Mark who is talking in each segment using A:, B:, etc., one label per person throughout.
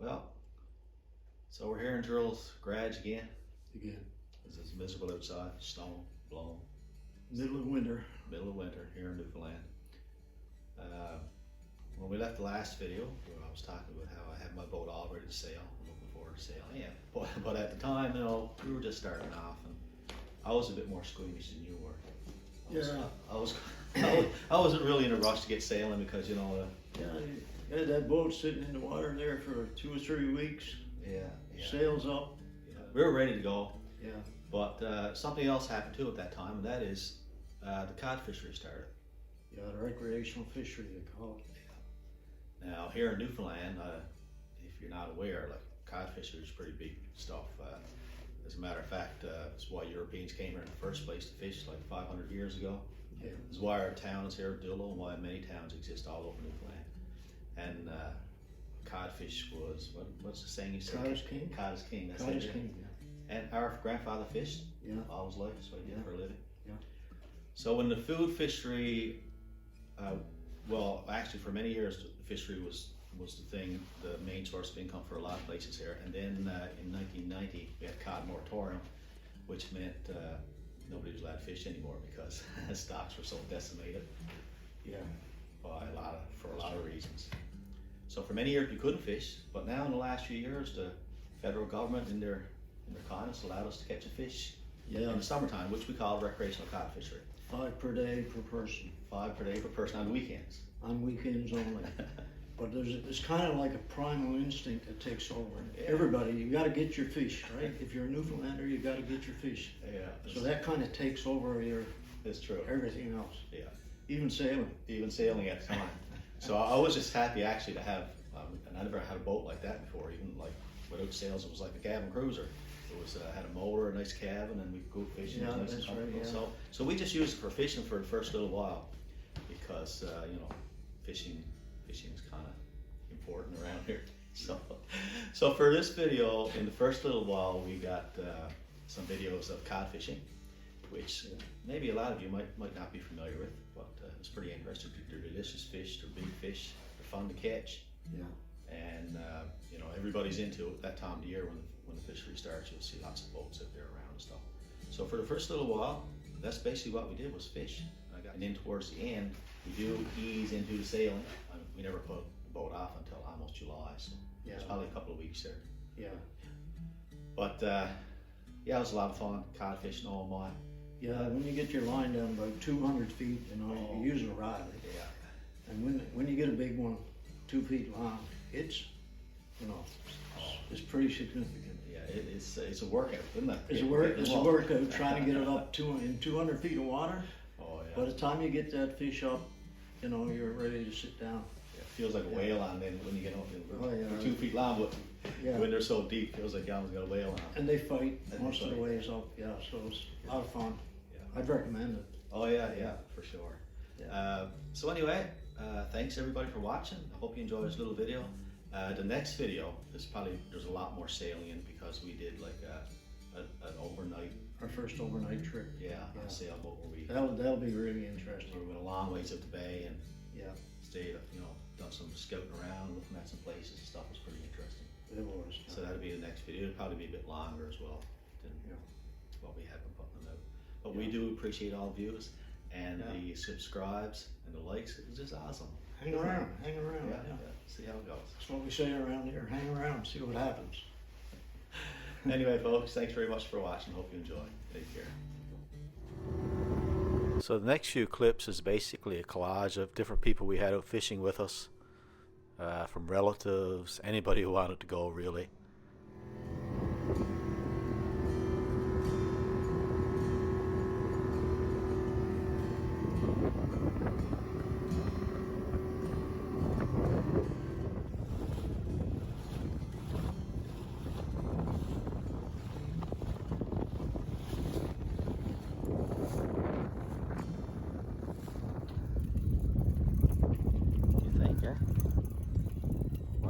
A: Well, so we're here in Gerald's garage again.
B: Again.
A: It's miserable outside, snow, blowing.
B: Middle of winter.
A: Middle of winter here in Newfoundland. When we left the last video, where I was talking about how I had my boat all ready to sail, I'm looking forward to sailing. Yeah. But at the time, you know, we were just starting off, and I was a bit more squeamish than you were. I wasn't really in a rush to get sailing because, you know.
B: Yeah, you had that boat sitting in the water there for 2 or 3 weeks.
A: Yeah.
B: Sails up.
A: Yeah. We were ready to go.
B: Yeah.
A: But something else happened too at that time, and that is the cod fishery started.
B: Yeah, the recreational fishery they call it.
A: Now here in Newfoundland, if you're not aware, like cod fishery is pretty big stuff. As a matter of fact, it's why Europeans came here in the first place to fish like 500 years ago.
B: Yeah.
A: It's why our town is here, Dillo, and why many towns exist all over Newfoundland. And codfish was, what's the saying you said?
B: Cod is king.
A: Cod is king. That's
B: Cod
A: it.
B: is king, yeah.
A: And our grandfather fished all his life, so he did for a living.
B: Yeah.
A: So when the food fishery, well, actually for many years the fishery was the thing, the main source of income for a lot of places here. And then in 1990 we had cod moratorium, which meant nobody was allowed to fish anymore because stocks were so decimated.
B: Yeah.
A: For a lot of reasons. So for many years we couldn't fish, but now in the last few years the federal government in their kindness allowed us to catch a fish in the summertime, which we call recreational cod fishery.
B: 5 per day per person.
A: 5 per day per person on weekends.
B: On weekends only. But it's kind of like a primal instinct that takes over.
A: Yeah.
B: Everybody, you got to get your fish, right? If you're a Newfoundlander, you got to get your fish.
A: Yeah.
B: So that kind of takes over
A: It's true.
B: everything else.
A: Yeah.
B: Even sailing.
A: Even sailing at the time. So I was just happy actually to have, and I never had a boat like that before, even like without sails. It was like a cabin cruiser. It was had a motor, a nice cabin, and we could go fishing.
B: Yeah,
A: It was nice
B: that's
A: and
B: right,
A: comfortable.
B: yeah.
A: So we just used it for fishing for the first little while because you know, fishing is kind of important around here. So for this video, in the first little while, we got some videos of cod fishing, which maybe a lot of you might not be familiar with, but it's pretty interesting. They're delicious fish, they're big fish, they're fun to catch.
B: Yeah.
A: And you know, everybody's into it that time of the year when the fishery starts. You'll see lots of boats out there around and stuff. So for the first little while, that's basically what we did, was fish. And then towards the end, we do ease into the sailing. We never put the boat off until almost July, so it's probably a couple of weeks there.
B: Yeah.
A: But yeah, it was a lot of fun, cod fishing, oh my.
B: Yeah, when you get your line down about 200 feet, you know, you use a rod.
A: Yeah.
B: And when you get a big one, 2 feet long, it's, you know, it's pretty significant.
A: Yeah, it's a workout, isn't it?
B: It's a workout trying to get it up in 200 feet of water.
A: Oh yeah.
B: By the time you get that fish up, you know, you're ready to sit down.
A: Yeah, it feels like a whale on then when you get up. They're 2 feet long, but when they're so deep, it feels like you almost got a whale on.
B: And they fight most of the ways up, so it's a lot of fun.
A: Yeah.
B: I'd recommend it.
A: Oh yeah, for sure.
B: Yeah.
A: So anyway, thanks everybody for watching. I hope you enjoyed this little video. The next video is there's a lot more sailing in because we did like an overnight.
B: Our first overnight trip.
A: On a sailboat where we.
B: That'll be really interesting.
A: We went a long ways up the bay and stayed, you know, done some scouting around, looking at some places and stuff. It was pretty interesting.
B: It was.
A: So that'll be the next video. It'll probably be a bit longer as well than what we have been putting them out. But we do appreciate all the views and the subscribes and the likes. It's just awesome.
B: Hang around.
A: Yeah. See how it goes.
B: That's what we say around here. Hang around, see what happens.
A: Anyway, folks, thanks very much for watching. Hope you enjoy. Take care. So the next few clips is basically a collage of different people we had out fishing with us, from relatives, anybody who wanted to go, really.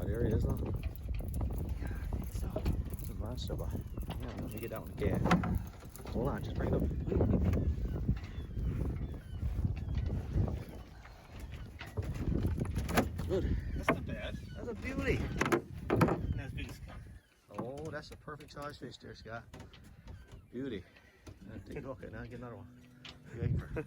A: There he is, though. It's a monster, but yeah, let me get that one again. Hold on, just bring it up. Good. That's not bad. That's a beauty. Now that's a perfect size fish there, Scott. Beauty. Take a look at it now, get another one. Wait for it.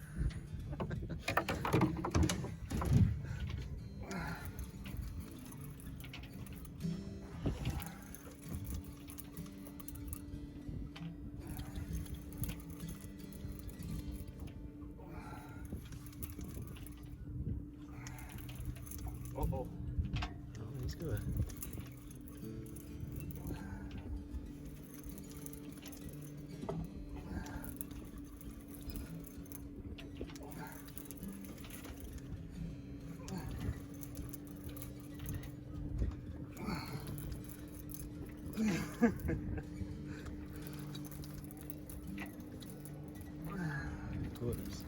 B: Uh-oh.
A: Oh, he's good. Goodness.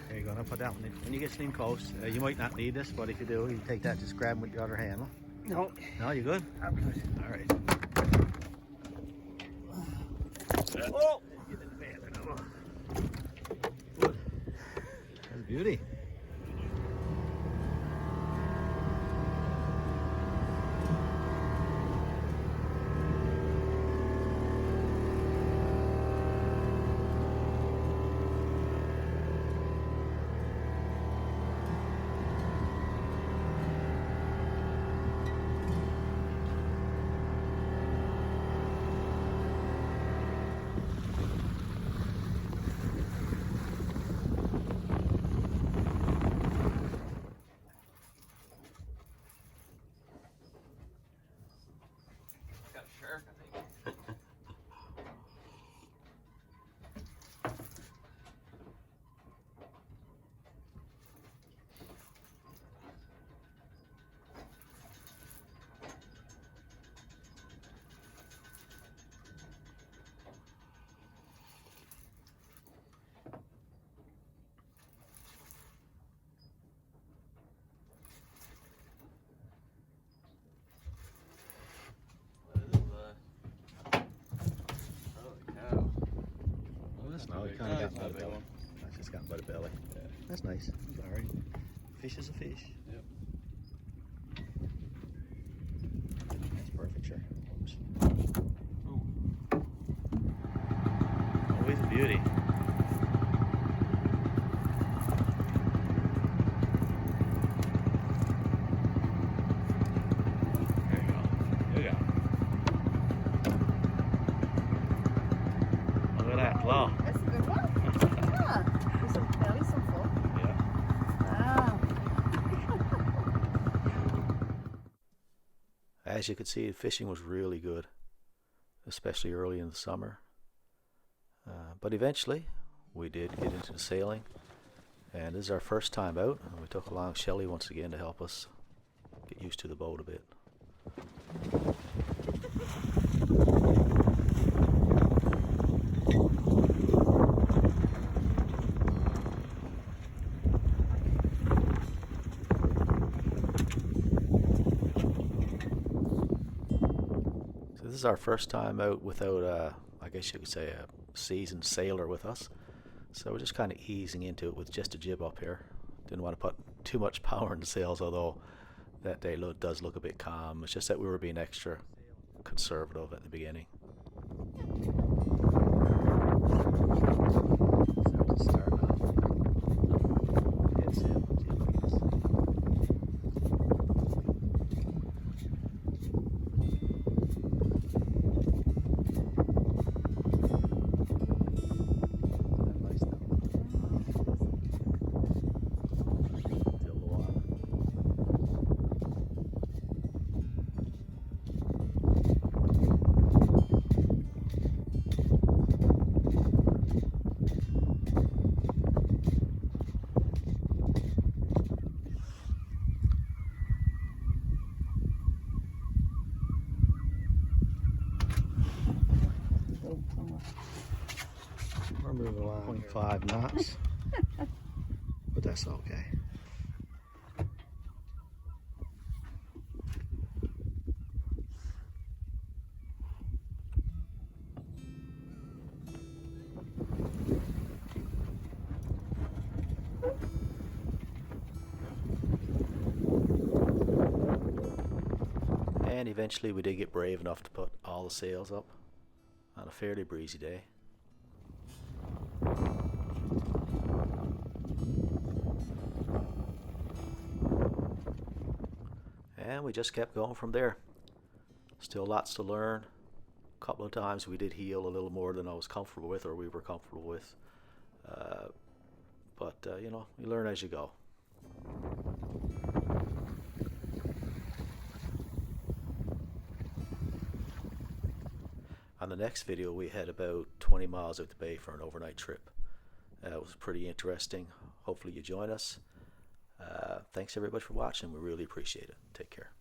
A: There you go, now put that one in. When you get slim close, you might not need this, but if you do, you take that, just grab them with the other hand. Huh?
B: No.
A: No, you good?
B: I'm good.
A: All right. Oh! Get in the van. Good. That's a beauty.
C: Got a shark, I think.
A: No, he kind of got by the belly. That's just gotten by the belly. Yeah. That's nice. That's all right. Fish is a fish.
C: Yep.
A: That's perfect, sure. Oops.
C: Ooh.
A: Always a beauty. There you go. There you go. Look at that claw.
D: That's a good one. Yeah. There's some belly, some full.
A: Yeah.
D: Wow.
A: As you could see, the fishing was really good, especially early in the summer. But eventually, we did get into the sailing, and this is our first time out. We took along Shelly once again to help us get used to the boat a bit. So this is our first time out without, I guess you could say, a seasoned sailor with us. So we're just kind of easing into it with just a jib up here. Didn't want to put too much power in the sails, although that day does look a bit calm. It's just that we were being extra conservative at the beginning. So to start off, head sail, jib, I guess. We're moving along 0.5 knots, but that's okay. And And eventually we did get brave enough to put all the sails up on a fairly breezy day. And we just kept going from there. Still lots to learn. A couple of times we did heel a little more than I was comfortable with, or we were comfortable with. But you know, you learn as you go. On the next video we head about 20 miles out the bay for an overnight trip. It was pretty interesting. Hopefully you join us. Thanks everybody for watching. We really appreciate it. Take care.